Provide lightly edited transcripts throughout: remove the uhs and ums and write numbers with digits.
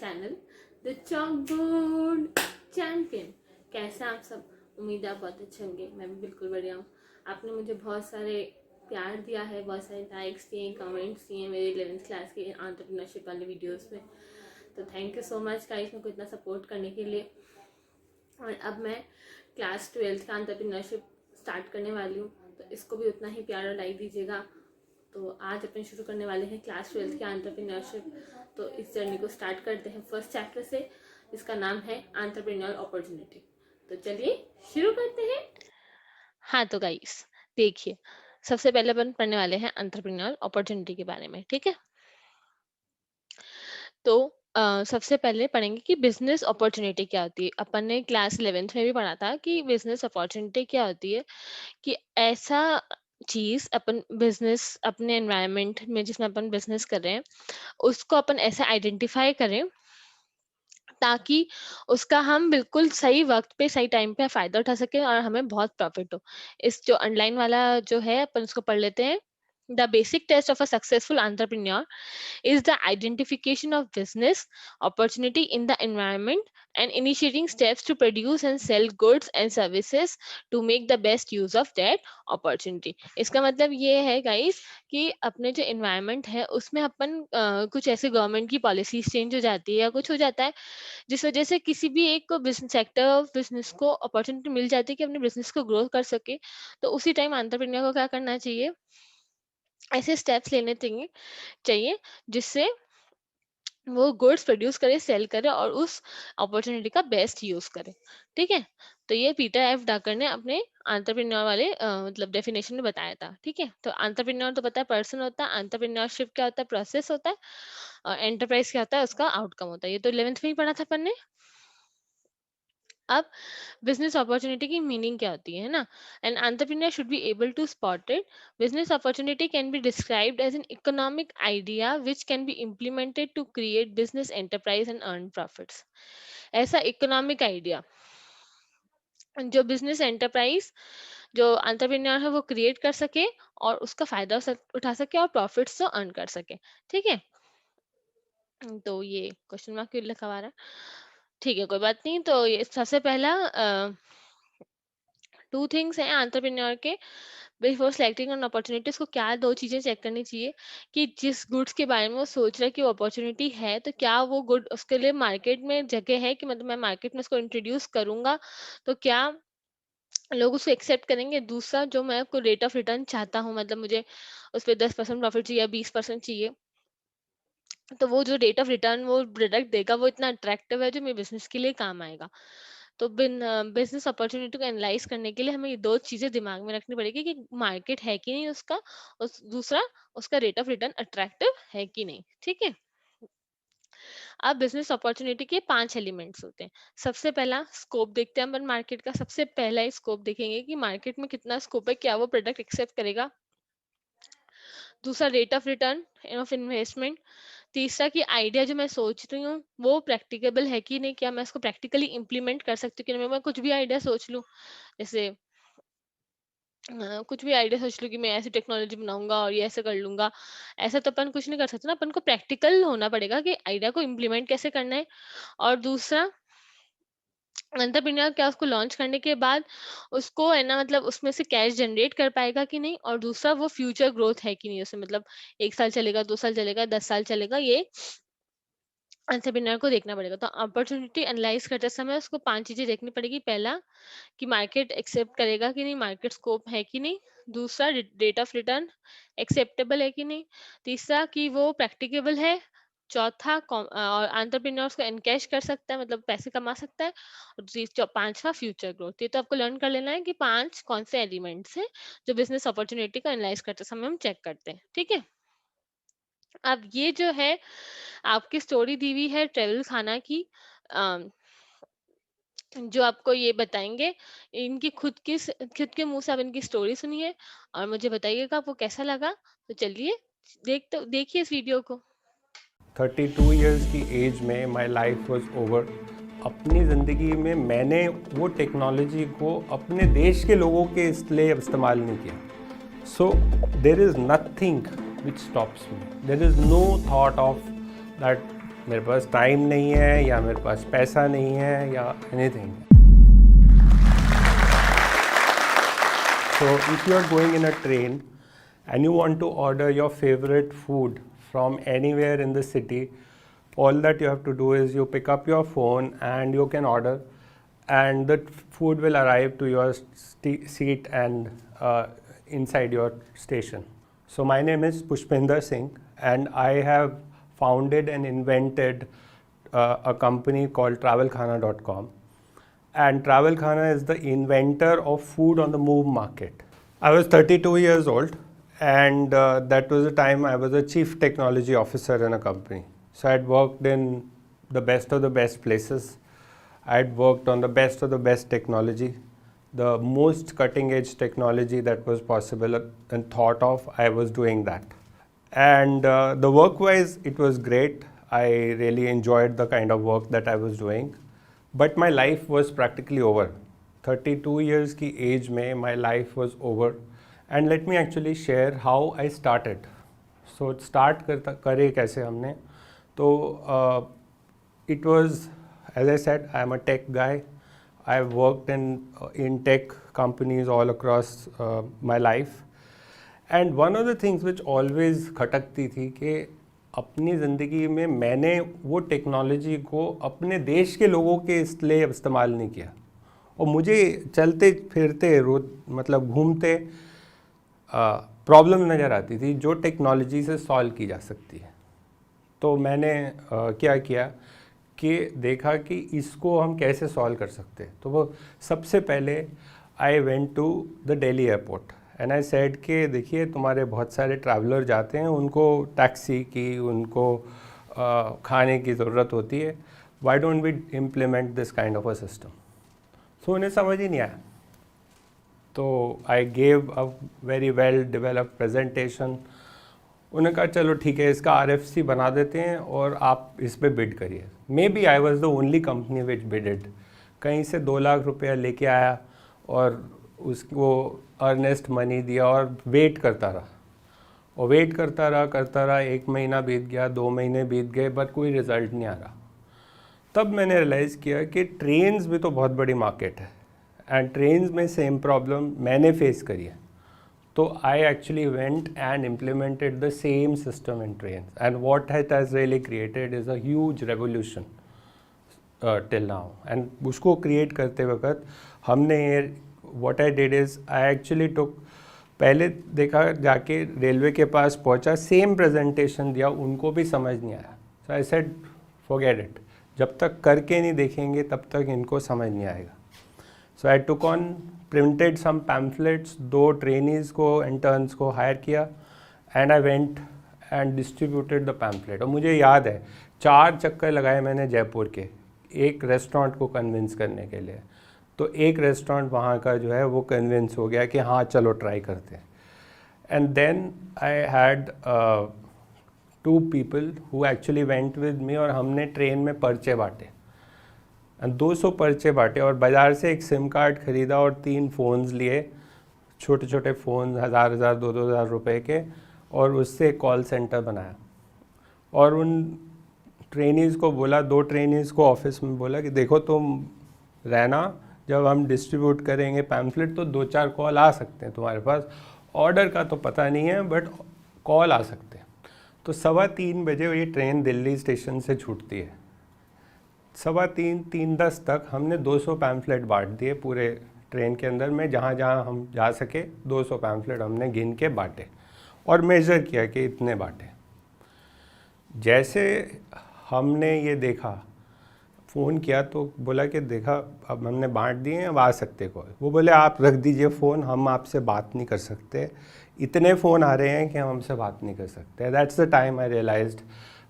Channel the chalkboard champion. कैसे आप सब? उम्मीद है आप बहुत अच्छे होंगे। मैं भी बिल्कुल बढ़िया हूँ। आपने मुझे बहुत सारे प्यार दिया है, बहुत सारे लाइक्स दिए, कमेंट्स दिए मेरे 11th क्लास के एंटरप्रेन्योरशिप वाले वीडियोस में। तो thank you so much guys मेरे को इतना सपोर्ट करने के लिए। और अब मैं क्लास 12th का एंटरप्रेन्योरशिप स्टार्ट करने वाली हूँ, तो इसको भी उतना ही प्यार और लाइक दीजिएगा। तो आज अपन शुरू करने वाले हैं क्लास 12th का एंटरप्रेन्योरशिप। तो इस जर्नी को स्टार्ट करते हैं फर्स्ट चैप्टर से, जिसका नाम है एंटरप्रेन्योर अपॉर्चुनिटी। तो चलिए शुरू करते हैं। हाँ तो गाइस देखिए, सबसे पहले अपन पढ़ने वाले हैं एंटरप्रेन्योर अपॉर्चुनिटी के बारे में। ठीक है, तो सबसे पहले पढ़ेंगे कि बिजनेस अपॉर्चुनिटी क्या होती है। अपन ने क्लास 11th में भी पढ़ा था कि बिजनेस अपॉर्चुनिटी क्या होती है, कि ऐसा चीज अपन बिजनेस अपने एनवायरनमेंट में जिसमें अपन बिजनेस कर रहे हैं उसको अपन ऐसे आइडेंटिफाई करें ताकि उसका हम बिल्कुल सही वक्त पे सही टाइम पे फ़ायदा उठा सकें और हमें बहुत प्रॉफ़िट हो। इस जो अंडरलाइन वाला जो है अपन उसको पढ़ लेते हैं। The basic test of a successful entrepreneur is the identification of business opportunity in the environment and initiating steps to produce and sell goods and services to make the best use of that opportunity। इसका मतलब ये है guys कि अपने जो environment है उसमें अपन कुछ ऐसे गवर्नमेंट की पॉलिसीज चेंज हो जाती है या कुछ हो जाता है जिस वजह से किसी भी एक बिजनेस सेक्टर ऑफ बिजनेस को अपॉर्चुनिटी मिल जाती है कि अपने बिजनेस को ग्रो कर सके। तो उसी टाइम एंटरप्रेन्योर को क्या करना चाहिए, ऐसे स्टेप्स लेने चाहिए जिससे वो गुड्स प्रोड्यूस करे, सेल करे और उस अपॉर्चुनिटी का बेस्ट यूज करे। ठीक है, तो ये पीटर एफ डाकर ने अपने एंटरप्रेन्योर वाले मतलब डेफिनेशन में बताया था। ठीक है, तो एंटरप्रेन्योर तो पता है पर्सन होता है, एंटरप्रेन्योरशिप क्या होता है प्रोसेस होता है, और एंटरप्राइज क्या होता है उसका आउटकम होता है। ये तो 11th में ही पढ़ा था अपन ने। अब बिजनेस अपॉर्चुनिटी की मीनिंग क्या होती है ना, an entrepreneur should be able to spot it. Business opportunity can be described as an economic idea which can be implemented to create business enterprise and earn profits. ऐसा economic idea जो business enterprise जो entrepreneur है वो create कर सके और उसका फायदा उठा सके और प्रॉफिट्स तो अर्न कर सके। ठीक है, तो ये क्वेश्चन मार्क क्यों लिखा हुआ है? ठीक है, कोई बात नहीं। तो ये सबसे पहला टू थिंग्स हैं एंटरप्रेन्योर के बिफोर सिलेक्टिंग एन अपॉर्चुनिटी। उसको क्या दो चीजें चेक करनी चाहिए कि जिस गुड्स के बारे में वो सोच रहा है कि वो अपॉर्चुनिटी है, तो क्या वो गुड उसके लिए मार्केट में जगह है, कि मतलब मैं मार्केट में उसको इंट्रोड्यूस करूंगा तो क्या लोग उसको एक्सेप्ट करेंगे। दूसरा, जो मैं आपको रेट ऑफ रिटर्न चाहता हूँ, मतलब मुझे उस पर 10% प्रॉफिट चाहिए या 20% चाहिए, तो वो जो रेट ऑफ रिटर्न वो प्रोडक्ट देगा वो इतना अट्रैक्टिव है जो मेरे बिजनेस के लिए काम आएगा। तो बिजनेस अपॉर्चुनिटी को एनालाइज करने के लिए हमें ये दो चीजें दिमाग में रखनी पड़ेगी कि मार्केट है कि नहीं उसका, उस दूसरा उसका रेट ऑफ रिटर्न अट्रैक्टिव है कि नहीं। ठीक है, अब बिजनेस अपॉर्चुनिटी के 5 एलिमेंट्स होते हैं। सबसे पहला स्कोप देखते हैं अपन मार्केट का। सबसे पहला ही स्कोप देखेंगे कि मार्केट में कितना स्कोप है, क्या वो प्रोडक्ट एक्सेप्ट करेगा। दूसरा, rate of return of investment. तीसरा, कि आइडिया जो मैं सोच रही हूँ वो प्रैक्टिकेबल है कि नहीं, क्या मैं इसको प्रैक्टिकली इंप्लीमेंट कर सकती हूँ कि नहीं। मैं कुछ भी आइडिया सोच लूँ, जैसे कुछ भी आइडिया सोच लूँ कि मैं ऐसी टेक्नोलॉजी बनाऊंगा और ये ऐसे कर लूंगा, ऐसा तो अपन कुछ नहीं कर सकते ना। अपन को प्रैक्टिकल होना पड़ेगा कि आइडिया को इम्प्लीमेंट कैसे करना है। और दूसरा, एंटरप्रेन्योर क्या उसको लॉन्च करने के बाद उसको है ना, मतलब उसमें से कैश जनरेट कर पाएगा कि नहीं। और दूसरा, वो फ्यूचर ग्रोथ है कि नहीं उसमें, मतलब 1 साल चलेगा, 2 साल चलेगा, 10 साल चलेगा, ये एंटरप्रेन्योर को देखना पड़ेगा। तो अपॉर्चुनिटी एनालाइज करते समय उसको 5 चीजें देखनी पड़ेगी। पहला, कि मार्केट एक्सेप्ट करेगा कि नहीं, मार्केट स्कोप है कि नहीं। दूसरा, रेट ऑफ रिटर्न एक्सेप्टेबल है कि नहीं। तीसरा, कि वो प्रैक्टिकेबल है। चौथा, और एंटरप्रेन्योर्स को एनकैश कर सकता है, मतलब पैसे कमा सकता है। और पांचवा, फ्यूचर ग्रोथ। ये तो आपको लर्न कर लेना है कि 5 कौन से एलिमेंट्स हैं जो बिजनेस अपॉर्चुनिटी को एनालाइज करते समय हम चेक करते हैं। ठीक है, अब ये जो है आपकी स्टोरी दी हुई है ट्रेवल खाना की, अम, जो आपको ये बताएंगे। इनकी खुद के मुंह से आप इनकी स्टोरी सुनिए और मुझे बताइएगा आपको कैसा लगा। तो चलिए देखिए इस वीडियो को। 32 इयर्स की एज में माई लाइफ वॉज ओवर। अपनी ज़िंदगी में मैंने वो टेक्नोलॉजी को अपने देश के लोगों के इसलिए इस्तेमाल नहीं किया। So there is nothing which stops me, there is no thought of that मेरे पास टाइम नहीं है या मेरे पास पैसा नहीं है या anything. So if you are going in a train and you want to order your favorite food from anywhere in the city, all that you have to do is you pick up your phone and you can order, and the food will arrive to your seat and inside your station. So my name is Pushpinder Singh and I have founded and invented a company called TravelKhana.com. And TravelKhana is the inventor of food on the move market. I was 32 years old and that was the time I was a chief technology officer in a company. So I had worked in the best of the best places. I had worked on the best of the best technology, the most cutting edge technology that was possible and thought of. I was doing that. And the work wise, it was great. I really enjoyed the kind of work that I was doing. But my life was practically over. 32 years की age में my life was over. And let me actually share how I started. So start करे कैसे हमने. तो it was, as I said, I am a tech guy. I've worked in tech companies all across my life. And one of the things which always खटकती थी कि अपनी ज़िंदगी में मैंने वो टेक्नोलॉजी को अपने देश के लोगों के इसलिए इस्तेमाल नहीं किया, और मुझे चलते फिरते मतलब घूमते प्रॉब्लम नज़र आती थी जो टेक्नोलॉजी से सॉल्व की जा सकती है. तो मैंने क्या किया कि देखा कि इसको हम कैसे सॉल्व कर सकते हैं. तो वो सबसे पहले I went to the Delhi airport and I said कि देखिए तुम्हारे बहुत सारे ट्रैवलर जाते हैं, उनको टैक्सी की, उनको खाने की ज़रूरत होती है, why don't we implement this kind of a system. So उन्हें समझ ही नहीं आया. तो I gave a very well developed presentation. उन्होंने कहा चलो ठीक है, इसका RFC बना देते हैं और आप इस पर बिड करिए. Maybe I was the only company which bidded. कहीं से 2 लाख रुपया लेके आया और उसको अर्नेस्ट मनी दिया और वेट करता रहा. और वेट करता रहा 1 महीना बीत गया, 2 महीने बीत गए, बट कोई रिज़ल्ट नहीं आ रहा. तब मैंने रियलाइज़ किया कि ट्रेन्स भी तो बहुत बड़ी मार्केट है एंड ट्रेन्स में सेम प्रॉब्लम मैंने फेस करी है. तो I actually went and implemented the same system in trains and what it has really created is a huge revolution till now. And उसको क्रिएट करते वक्त हमने what I did is I actually took, पहले देखा जाके railway के पास पहुंचा, same presentation दिया, उनको भी समझ नहीं आया. सो आई सेड फॉरगेट इट, जब तक करके नहीं देखेंगे तब तक इनको समझ नहीं आएगा. So I took on, printed some pamphlets, 2 trainees को, इंटर्न्स को हायर किया and I went and distributed the pamphlet. और मुझे याद है 4 चक्कर लगाए मैंने जयपुर के एक रेस्टोरेंट को कन्विंस करने के लिए. तो एक रेस्टोरेंट वहाँ का जो है वो कन्विंस हो गया कि हाँ चलो ट्राई करते हैं. And then I had 2 people who actually went with me और हमने ट्रेन में पर्चे बांटे एंड 200 पर्चे बांटे और बाज़ार से एक सिम कार्ड ख़रीदा और 3 फ़ोन्स लिए, छोटे छोटे फ़ोन 1000 2,000 रुपए के, और उससे कॉल सेंटर बनाया. और उन ट्रेनीज़ को बोला, 2 ट्रेनीज़ को ऑफिस में बोला कि देखो तुम रहना, जब हम डिस्ट्रीब्यूट करेंगे पैम्फलेट तो 2-4 कॉल आ सकते हैं तुम्हारे पास, ऑर्डर का तो पता नहीं है बट कॉल आ सकते हैं. तो 3:15 बजे ये ट्रेन दिल्ली स्टेशन से छूटती है. 3:15-3:10 तक हमने 200 पैम्फलेट बांट दिए पूरे ट्रेन के अंदर में, जहाँ जहाँ हम जा सके 200 पैम्फलेट हमने गिन के बांटे और मेज़र किया कि इतने बांटे. जैसे हमने ये देखा, फ़ोन किया तो बोला कि देखा अब हमने बांट दिए, अब आ सकते कॉल. वो बोले आप रख दीजिए फ़ोन, हम आपसे बात नहीं कर सकते, इतने फ़ोन आ रहे हैं कि हम हमसे बात नहीं कर सकते. That's the time I realised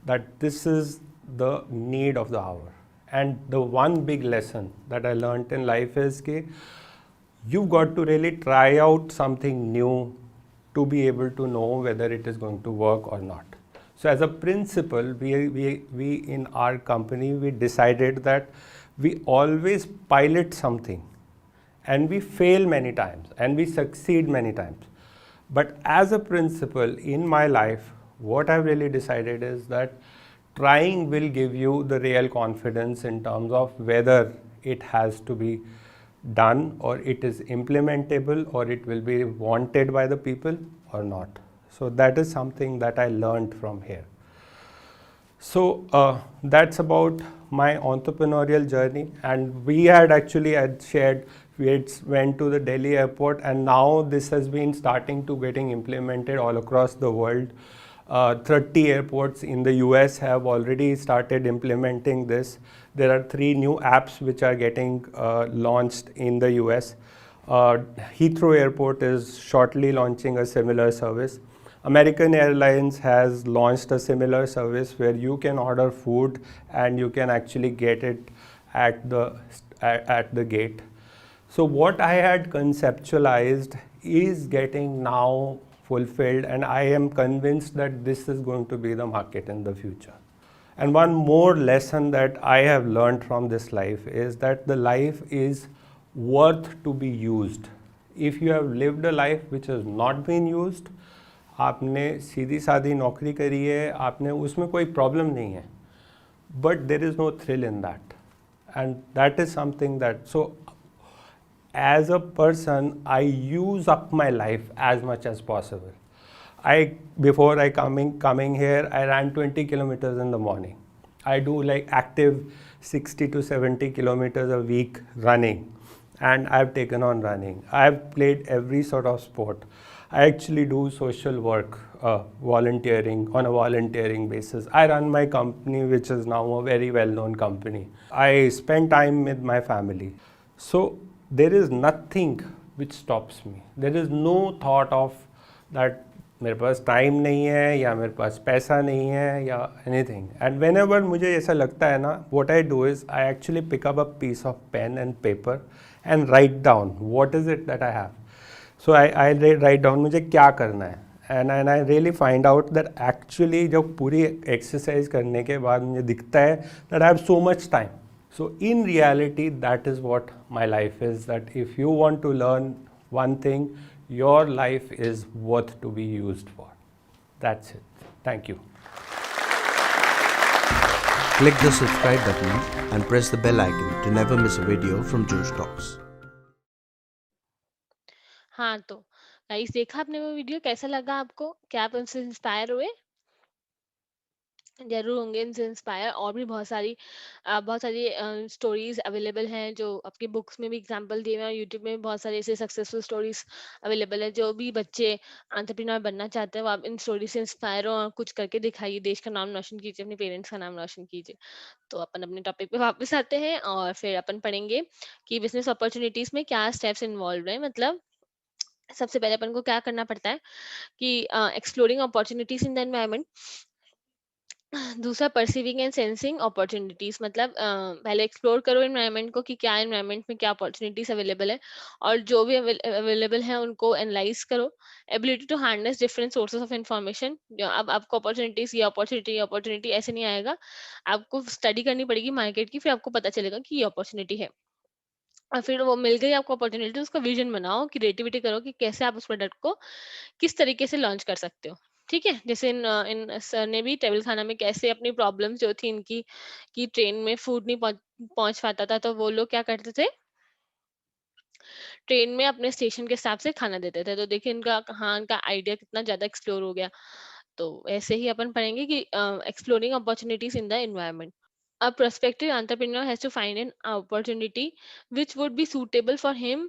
that this is the need of the hour. And the one big lesson that I learned in life is कि you got to really try out something new to be able to know whether it is going to work or not. So as a principle, we in our company, we decided that we always pilot something and we fail many times and we succeed many times. But as a principle in my life, what I've really decided is that trying will give you the real confidence in terms of whether it has to be done or it is implementable or it will be wanted by the people or not. So that is something that I learned from here. So that's about my entrepreneurial journey, and we had shared, went to the Delhi airport, and now this has been starting to getting implemented all across the world. 30 airports in the US have already started implementing this. There are 3 new apps which are getting launched in the US. Heathrow Airport is shortly launching a similar service. American Airlines has launched a similar service where you can order food and you can actually get it at the gate. So what I had conceptualized is getting now fulfilled, and I am convinced that this is going to be the market in the future. And one more lesson that I have learned from this life is that the life is worth to be used. If you have lived a life which has not been used, आपने सीधी सादी नौकरी करी है, आपने उसमें कोई problem नहीं है, but there is no thrill in that, and that is something that, so as a person I use up my life as much as possible. Before I coming here, I ran 20 kilometers in the morning. I do like active 60 to 70 kilometers a week running, and I've taken on running. I've played every sort of sport. I actually do social work, volunteering on a volunteering basis. I run my company, which is now a very well-known company. I spend time with my family. So there is nothing which stops me. There is no thought of that मेरे पास time नहीं है या मेरे पास पैसा नहीं है या anything. And whenever मुझे ऐसा लगता है ना, what I do is I actually pick up a piece of pen and paper and write down what is it that I have. So I write down मुझे क्या करना है, and I really find out that actually जब पूरी exercise करने के बाद मुझे दिखता है that I have so much time. So in reality, that is what my life is, that if you want to learn one thing, your life is worth to be used for. That's it. Thank you. Click the subscribe button and press the bell icon to never miss a video from Josh Talks. हाँ, तो guys देखा आपने वो video, कैसा लगा आपको? क्या आप उनसे इंस्पायर हुए? ज़रूर होंगे इनसे इंस्पायर। और भी बहुत सारी स्टोरीज़ अवेलेबल हैं जो आपकी बुक्स में भी एग्जांपल दिए हुए हैं, यूट्यूब में भी बहुत सारी ऐसे सक्सेसफुल स्टोरीज़ अवेलेबल है। जो भी बच्चे एंटरप्रेन्योर बनना चाहते हैं वो आप इन स्टोरी से इंस्पायर हो और कुछ करके दिखाइए, देश का नाम रोशन कीजिए, अपने पेरेंट्स का नाम रोशन कीजिए। तो अपन अपने टॉपिक पे वापस आते हैं और फिर अपन पढ़ेंगे कि बिजनेस अपॉर्चुनिटीज़ में क्या स्टेप्स इन्वॉल्व हैं। मतलब सबसे पहले अपन को क्या करना पड़ता है कि exploring opportunities in the environment. दूसरा परसीविंग एंड सेंसिंग अपॉर्चुनिटीज, मतलब पहले एक्सप्लोर करो एनवायरनमेंट को कि क्या एनवायरनमेंट में क्या अपॉर्चुनिटीज अवेलेबल है, और जो भी अवेलेबल है उनको एनालाइज करो। Ability to harness different sources of information. अब आपको अपॉर्चुनिटीज, ये अपॉर्चुनिटी ऐसे नहीं आएगा, आपको स्टडी करनी पड़ेगी मार्केट की, फिर आपको पता चलेगा कि ये अपॉर्चुनिटी है। और फिर वो मिल गई आपको अपॉर्चुनिटी, उसका विजन बनाओ, क्रिएटिविटी करो कि कैसे आप उस प्रोडक्ट को किस तरीके से लॉन्च कर सकते हो। ठीक है, जैसे इन सर ने भी टेबल खाना में कैसे अपनी प्रॉब्लम्स जो थी इनकी, कि ट्रेन में फूड नहीं पहुंच पाता था, तो वो लोग क्या करते थे, ट्रेन में अपने स्टेशन के हिसाब से खाना देते थे। तो देखिए इनका कहाँ, इनका आइडिया कितना ज्यादा एक्सप्लोर हो गया। तो ऐसे ही अपन पढ़ेंगे कि exploring opportunities in the environment. A prospective entrepreneur has to find an opportunity which would be suitable for him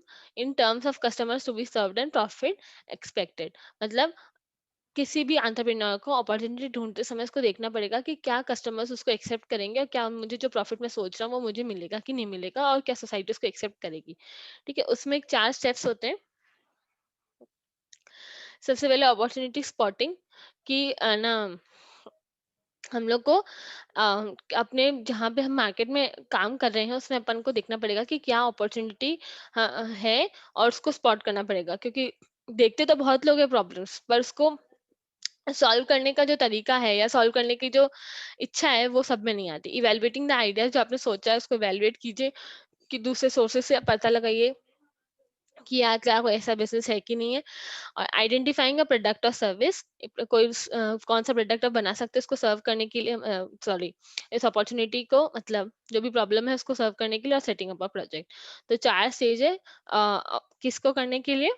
in terms of customers to be served and profit expected। मतलब किसी भी एंटरप्रेन्योर को अपॉर्चुनिटी ढूंढते समय इसको देखना पड़ेगा कि क्या कस्टमर्स उसको एक्सेप्ट करेंगे, और क्या मुझे जो प्रॉफिट मैं सोच रहा हूँ वो मुझे मिलेगा कि नहीं मिलेगा, और क्या सोसाइटी उसको एक्सेप्ट करेगी। ठीक है, उसमें एक 4 स्टेप्स होते हैं। सबसे पहले अपॉर्चुनिटी स्पॉटिंग, कि ना हम लोग को अपने जहाँ पे हम मार्केट में काम कर रहे हैं उसमें अपन को देखना पड़ेगा कि क्या अपॉर्चुनिटी है, और उसको स्पॉट करना पड़ेगा। क्योंकि देखते तो बहुत लोग हैं प्रॉब्लम्स, पर उसको सॉल्व करने का जो तरीका है या सॉल्व करने की जो इच्छा है वो सब में नहीं आती। इवेलुएटिंग द आइडियाज, जो आपने सोचा है उसको इवेलुएट कीजिए, कि दूसरे सोर्सेज से पता लगाइए कि यार क्या कोई ऐसा बिजनेस है कि नहीं है, और आइडेंटिफाइंग अ प्रोडक्ट और सर्विस, कोई कौन सा प्रोडक्ट आप बना सकते हैं इसको सर्व करने के लिए, सॉरी, इस अपॉर्चुनिटी को, मतलब जो भी प्रॉब्लम है उसको सर्व करने के लिए, और सेटिंग अप अ प्रोजेक्ट। तो 4 स्टेज है किसको करने के लिए,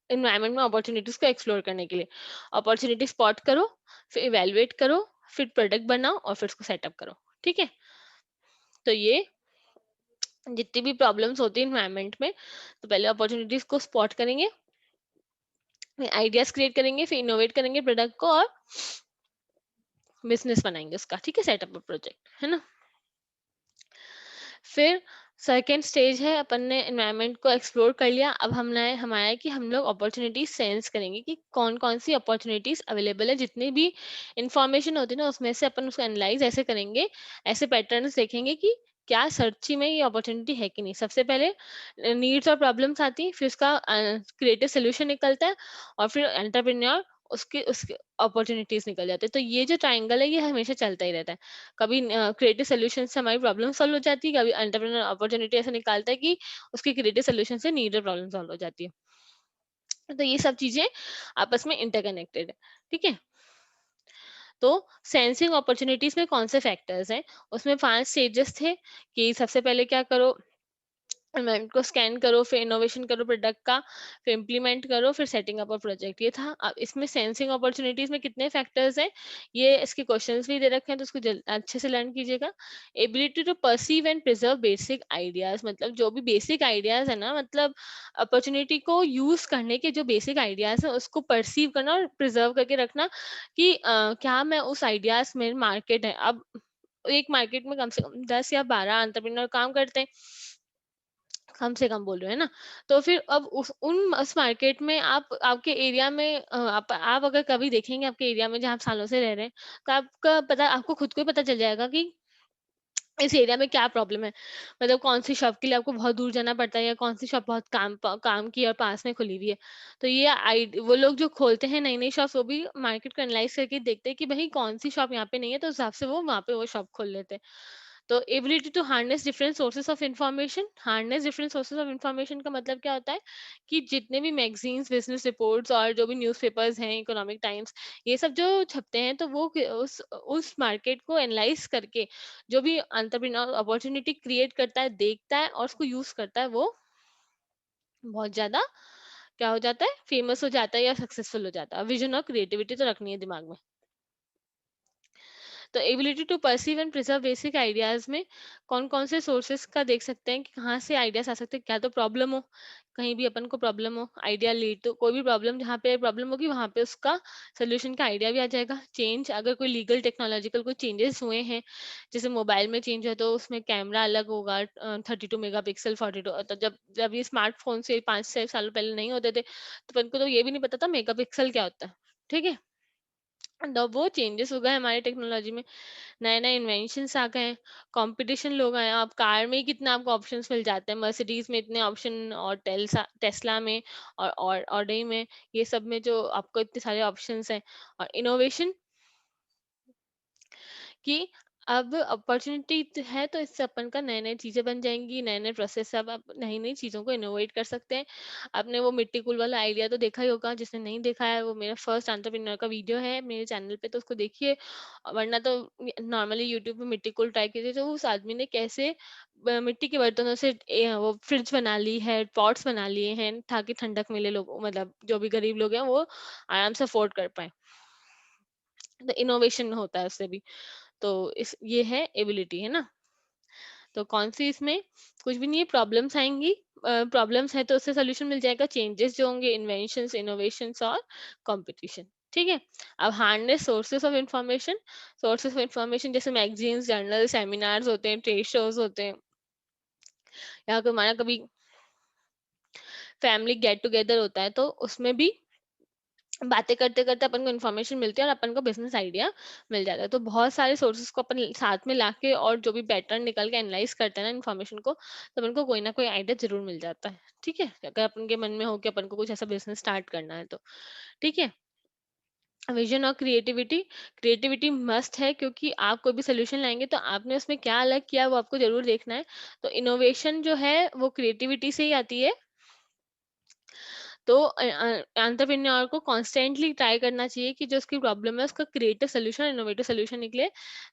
एनवायरनमेंट में अपॉर्चुनिटीज को एक्सप्लोर करने के लिए। अपॉर्चुनिटी स्पॉट करो, फिर इवेलुएट करो, फिर प्रोडक्ट बनाओ और फिर उसको सेटअप करो। ठीक है, तो ये जितनी भी प्रॉब्लम्स होती है एनवायरनमेंट में, तो पहले अपॉर्चुनिटीज को स्पॉट करेंगे, आइडियाज क्रिएट करेंगे, फिर इनोवेट करेंगे प्रोडक्ट को, और बिजनेस बनाएंगे उसका। ठीक है, सेटअप प्रोजेक्ट, है ना। फिर सेकेंड स्टेज है, अपन ने एनवायरनमेंट को एक्सप्लोर कर लिया, अब हमने हमारा है कि हम लोग अपॉर्चुनिटीज सेंस करेंगे कि कौन कौन सी अपॉर्चुनिटीज अवेलेबल है। जितनी भी इंफॉर्मेशन होती है ना, उसमें से अपन उसको एनालाइज ऐसे करेंगे, ऐसे पैटर्न्स देखेंगे कि क्या सर्ची में ये अपॉर्चुनिटी है कि नहीं। सबसे पहले नीड्स और प्रॉब्लम्स आती है, फिर उसका क्रिएटिव सोल्यूशन निकलता है, और फिर एंटरप्रेन्योर उसके उसके अपॉर्चुनिटीज निकल जाते हैं। तो ये जो ट्रायंगल है ये हमेशा चलता ही रहता है। कभी क्रिएटिव सोल्यूशन से हमारी प्रॉब्लम सॉल्व हो जाती है, कभी एंटरप्रेन्योर अपॉर्चुनिटी ऐसे निकालता है कि उसकी क्रिएटिव सोल्यूशन से नीडेड प्रॉब्लम सॉल्व हो जाती है। तो ये सब चीजें आपस में इंटरकनेक्टेड है। ठीक है, तो सेंसिंग अपॉर्चुनिटीज में कौन से फैक्टर्स हैं, उसमें 5 स्टेजेस थे कि सबसे पहले क्या करो, एनवायरनमेंट को स्कैन करो, फिर इनोवेशन करो प्रोडक्ट का, फिर इम्प्लीमेंट करो, फिर सेटिंग अप अ प्रोजेक्ट। ये था। अब इसमें सेंसिंग अपॉर्चुनिटीज में कितने फैक्टर्स हैं, ये इसके क्वेश्चंस भी दे रखे हैं, तो उसको अच्छे से लर्न कीजिएगा। Ability to perceive and preserve basic ideas, मतलब जो भी बेसिक आइडियाज है ना, मतलब अपॉर्चुनिटी को यूज करने के जो बेसिक आइडियाज है उसको परसीव करना और प्रिजर्व करके रखना कि क्या मैं उस आइडियाज में मार्केट है। अब एक मार्केट में कम से कम 10 या 12 एंटरप्रेन्योर काम करते हैं, कम से कम बोल रहे हो, है ना। तो फिर अब उस मार्केट में आप आपके एरिया में आप अगर कभी देखेंगे आपके एरिया में जहाँ आप सालों से रह रहे हैं, तो आपका पता, आपको खुद को ही पता चल जाएगा कि इस एरिया में क्या प्रॉब्लम है। मतलब कौन सी शॉप के लिए आपको बहुत दूर जाना पड़ता है, या कौन सी शॉप बहुत काम की और पास में खुली हुई है। तो ये वो लोग जो खोलते हैं नई नई शॉप, वो भी मार्केट को एनालाइज करके देखते हैं कि भाई कौन सी शॉप यहाँ पे नहीं है, तो उस हिसाब से वो वहाँ पे वो शॉप खोल लेते हैं। तो ability to harness different sources of information, harness different sources of information का मतलब क्या होता है कि जितने भी मैगजीन्स, बिजनेस रिपोर्ट्स और जो भी न्यूज़पेपर्स हैं, इकोनॉमिक टाइम्स, ये सब जो छपते हैं, तो वो उस मार्केट को एनालाइज करके जो भी एंटरप्रेन्योर अपॉर्चुनिटी क्रिएट करता है, देखता है और उसको यूज करता है, वो बहुत ज्यादा क्या हो जाता है, फेमस हो जाता है या सक्सेसफुल हो जाता है। विजन और क्रिएटिविटी तो रखनी है दिमाग में। तो ability to perceive and preserve basic ideas में कौन कौन से सोर्सेस का देख सकते हैं कि कहाँ से आइडियाज आ सकते हैं। क्या तो प्रॉब्लम हो, कहीं भी अपन को प्रॉब्लम हो, आइडिया लीड, तो कोई भी प्रॉब्लम जहाँ पे प्रॉब्लम होगी वहाँ पे उसका सोल्यूशन का आइडिया भी आ जाएगा। चेंज, अगर कोई लीगल टेक्नोलॉजिकल कोई चेंजेस हुए हैं, जैसे मोबाइल में चेंज है तो उसमें कैमरा अलग होगा, 32 मेगापिक्सल, 42, तो जब जब ये स्मार्टफोन से 5 6 साल पहले नहीं होते थे, तो अपन को तो ये भी नहीं पता था मेगापिक्सल क्या होता है। ठीक है, तो वो चेंजेस हो गए हमारे टेक्नोलॉजी में, नए नए इन्वेंशंस आ गए हैं, कंपटीशन लोग आए हैं। आप कार में ही कितने आपको ऑप्शंस मिल जाते हैं, मर्सिडीज में इतने ऑप्शन, और टेस्ला में, और ऑडी में, ये सब में जो आपको इतने सारे ऑप्शंस हैं। और इनोवेशन कि अब अपॉर्चुनिटी है तो इससे अपन का नए नए चीजें बन जाएंगी, नए नए प्रोसेस से अब आप नई नई चीजों को इनोवेट कर सकते हैं। आपने वो मिट्टी कूल वाला आइडिया तो देखा ही होगा, जिसने नहीं देखा है वो मेरा फर्स्ट एंटरप्रेन्योर का वीडियो है मेरे चैनल पे, तो उसको देखिए। वरना तो नॉर्मली यूट्यूब पे मिट्टी कूल ट्राई कीजिए, तो उस आदमी ने कैसे मिट्टी के बर्तनों से वो फ्रिज बना ली है, पॉट्स बना लिए हैं, ताकि ठंडक मिले लोग, मतलब जो भी गरीब लोग हैं वो आराम से अफोर्ड कर पाए। तो इनोवेशन होता है उससे भी। तो इस ये है एबिलिटी, है ना। तो कौन सी इसमें कुछ भी नहीं है, प्रॉब्लम्स आएंगी, प्रॉब्लम्स है तो उससे सोल्यूशन मिल जाएगा, चेंजेस जो होंगे, इन्वेंशंस, इनोवेशंस और कंपटीशन। ठीक है, अब harness sources of information, sources of information जैसे मैगजीन्स, जर्नल, सेमिनार्स होते हैं, ट्रेड शोज होते हैं, या कोई हमारा कभी फैमिली गेट टुगेदर होता है, तो उसमें भी बातें करते करते अपन को इन्फॉर्मेशन मिलती है और अपन को बिजनेस आइडिया मिल जाता है। तो बहुत सारे सोर्सेस को अपन साथ में लाके और जो भी पैटर्न निकल के एनालाइज करते हैं ना इन्फॉर्मेशन को, तो अपन को कोई ना कोई आइडिया जरूर मिल जाता है। ठीक है, अगर अपन के मन में हो कि अपन को कुछ ऐसा बिजनेस स्टार्ट करना है तो। ठीक है, विजन और क्रिएटिविटी, क्रिएटिविटी मस्ट है, क्योंकि आप कोई भी सोल्यूशन लाएंगे तो आपने उसमें क्या अलग किया वो आपको जरूर देखना है। तो इनोवेशन जो है वो क्रिएटिविटी से ही आती है, तो एंटरप्रेन्योर को कॉन्स्टेंटली ट्राई करना चाहिए कि जो उसकी प्रॉब्लम है उसका क्रिएटिव सोल्यूशन, इनोवेटिव सोल्यूशन निकले,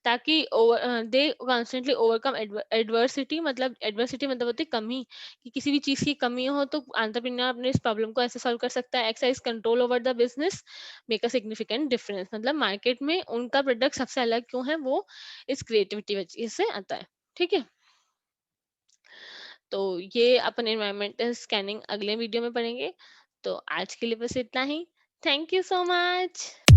ताकि दे कॉन्स्टेंटली ओवरकम एडवर्सिटी। मतलब एडवर्सिटी मतलब होती है कमी, कि किसी भी चीज की कमी हो तो एंटरप्रेन्योर अपने इस प्रॉब्लम को ऐसे सॉल्व कर सकता है। Exercise control over the business, make a significant difference. मतलब मार्केट में उनका प्रोडक्ट सबसे अलग क्यों है, वो इस क्रिएटिविटी वजह से आता है। ठीक है, तो ये अपन एनवायरमेंटल स्कैनिंग अगले वीडियो में पढ़ेंगे। तो आज के लिए बस इतना ही। Thank you so much.